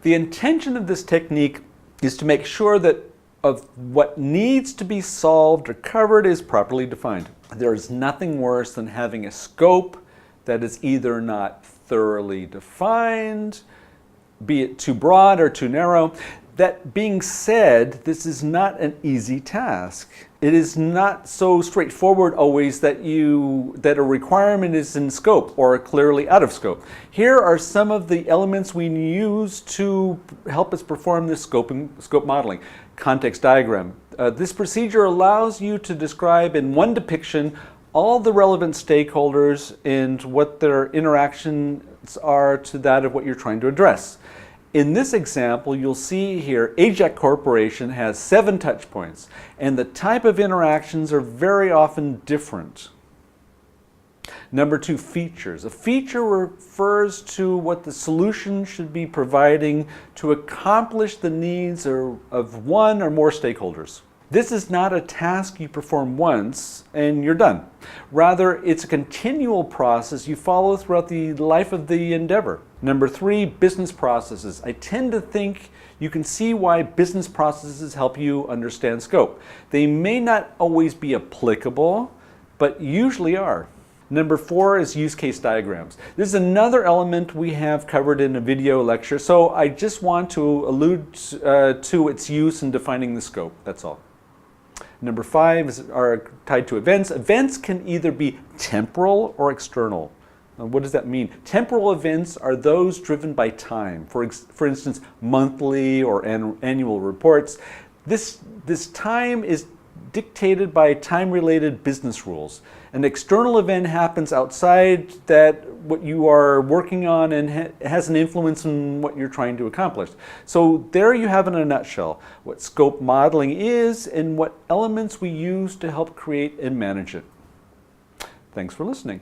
The intention of this technique is to make sure that of what needs to be solved or covered is properly defined. There is nothing worse than having a scope that is either not thoroughly defined, be it too broad or too narrow. That being said, this is not an easy task. It is not so straightforward always that a requirement is in scope or clearly out of scope. Here are some of the elements we use to help us perform this scope modeling. Context diagram. This procedure allows you to describe in one depiction all the relevant stakeholders and what their interactions are to that of what you're trying to address. In this example, you'll see here Ajax Corporation has 7 touch points, and the type of interactions are very often different. Number 2, features. A feature refers to what the solution should be providing to accomplish the needs of one or more stakeholders. This is not a task you perform once and you're done. Rather, it's a continual process you follow throughout the life of the endeavor. Number 3, business processes. I tend to think you can see why business processes help you understand scope. They may not always be applicable, but usually are. Number 4 is use case diagrams. This is another element we have covered in a video lecture, so I just want to allude to its use in defining the scope, that's all. Number 5 are tied to events. Events can either be temporal or external. What does that mean? Temporal events are those driven by time. For instance, monthly or annual reports. This time is dictated by time-related business rules. An external event happens outside that what you are working on and has an influence on what you're trying to accomplish. So there you have in a nutshell what scope modeling is and what elements we use to help create and manage it. Thanks for listening.